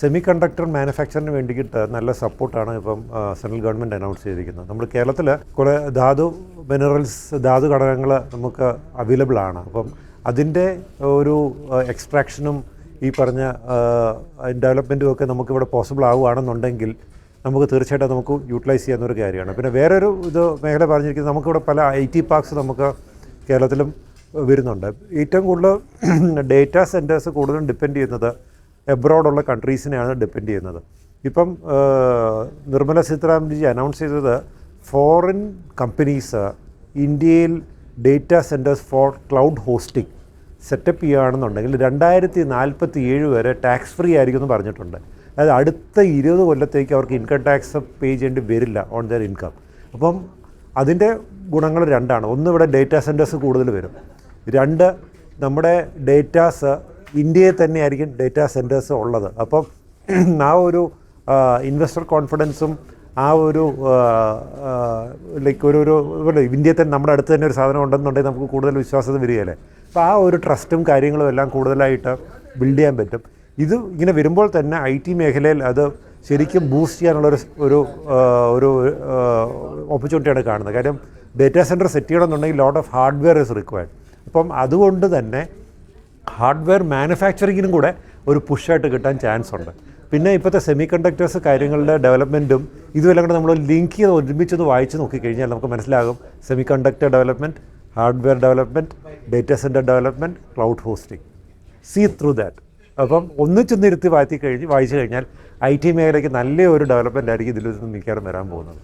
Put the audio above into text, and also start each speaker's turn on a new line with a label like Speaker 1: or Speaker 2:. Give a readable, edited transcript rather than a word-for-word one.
Speaker 1: Semi conductor മാനുഫാക്ചറിന് വേണ്ടിയിട്ട് നല്ല സപ്പോർട്ടാണ് ഇപ്പം സെൻട്രൽ ഗവൺമെൻറ് അനൗൺസ് ചെയ്തിരിക്കുന്നത്. നമ്മുടെ കേരളത്തിൽ കുറേ ധാതു ഘടകങ്ങൾ നമുക്ക് അവൈലബിൾ ആണ്. അപ്പം അതിൻ്റെ ഒരു എക്സ്ട്രാക്ഷനും ഈ പറഞ്ഞ ഡെവലപ്മെൻറ്റും ഒക്കെ നമുക്കിവിടെ പോസിബിൾ ആവുകയാണെന്നുണ്ടെങ്കിൽ നമുക്ക് തീർച്ചയായിട്ടും നമുക്ക് യൂട്ടിലൈസ് ചെയ്യാവുന്നൊരു കാര്യമാണ്. പിന്നെ വേറൊരു മേഖല പറഞ്ഞിരിക്കുന്നത് നമുക്കിവിടെ പല IT പാർക്സ് നമുക്ക് കേരളത്തിലും വരുന്നുണ്ട്. ഏറ്റവും കൂടുതൽ ഡേറ്റാ സെൻറ്റേഴ്സ് കൂടുതലും ഡിപ്പെൻഡ് ചെയ്യുന്നത് എബ്രോഡുള്ള കൺട്രീസിനെയാണ് ഡിപ്പെൻഡ് ചെയ്യുന്നത്. ഇപ്പം നിർമ്മല സീതാരാമൻജി അനൗൺസ് ചെയ്തത് ഫോറിൻ കമ്പനീസ് ഇന്ത്യയിൽ data centres four cloud hosting setup ചെയ്യുകയാണെന്നുണ്ടെങ്കിൽ 2047 വരെ ടാക്സ് ഫ്രീ ആയിരിക്കും എന്ന് പറഞ്ഞിട്ടുണ്ട്. അതായത് അടുത്ത 20 കൊല്ലത്തേക്ക് അവർക്ക് ഇൻകം ടാക്സ് പേ ചെയ്യേണ്ടി വരില്ല ഓൺ ദെയർ ഇൻകം. അപ്പം അതിൻ്റെ ഗുണങ്ങൾ രണ്ടാണ്. ഒന്ന്, ഇവിടെ ഡേറ്റാ സെൻറ്റേഴ്സ് കൂടുതൽ വരും. രണ്ട്, നമ്മുടെ ഡേറ്റാസ് ഇന്ത്യയിൽ തന്നെയായിരിക്കും ഡേറ്റാ സെൻറ്റേഴ്സ് ഉള്ളത്. അപ്പം ആ ഒരു ഇൻവെസ്റ്റർ കോൺഫിഡൻസും ആ ഒരു ഒരു ഇന്ത്യയിൽ തന്നെ നമ്മുടെ അടുത്ത് തന്നെ ഒരു സാധനം ഉണ്ടെന്നുണ്ടെങ്കിൽ നമുക്ക് കൂടുതൽ വിശ്വാസത വരികയല്ലേ. അപ്പോൾ ആ ഒരു ട്രസ്റ്റും കാര്യങ്ങളും എല്ലാം കൂടുതലായിട്ട് ബിൽഡ് ചെയ്യാൻ പറ്റും. ഇത് ഇങ്ങനെ വരുമ്പോൾ തന്നെ IT മേഖലയിൽ അത് ശരിക്കും ബൂസ്റ്റ് ചെയ്യാനുള്ളൊരു ഒരു ഓപ്പർച്യൂണിറ്റിയാണ് കാണുന്നത്. കാര്യം ഡേറ്റാ സെൻറ്റർ സെറ്റ് ചെയ്യണമെന്നുണ്ടെങ്കിൽ lot of hardware is required. അപ്പം അതുകൊണ്ട് തന്നെ ഹാർഡ്വെയർ മാനുഫാക്ചറിങ്ങിനും കൂടെ ഒരു പുഷായിട്ട് കിട്ടാൻ ചാൻസ് ഉണ്ട്. പിന്നെ ഇപ്പോഴത്തെ സെമി കണ്ടക്ടേഴ്സ് കാര്യങ്ങളുടെ ഡെവലപ്മെൻറ്റും ഇതുമെല്ലാം കൂടെ നമ്മൾ ലിങ്ക് ചെയ്ത് ഒരുമിച്ചൊന്ന് വായിച്ച് നോക്കിക്കഴിഞ്ഞാൽ നമുക്ക് മനസ്സിലാകും semiconductor development, hardware development, data centre development, cloud hosting, see through that. അപ്പം ഒന്നിച്ചൊന്നിരുത്തി വായിച്ചു കഴിഞ്ഞാൽ IT മേഖലയ്ക്ക് നല്ലൊരു ഡെവലപ്മെൻ്റ് ആയിരിക്കും ഇതിൽ നിന്ന് മിക്കവാറും വരാൻ പോകുന്നത്.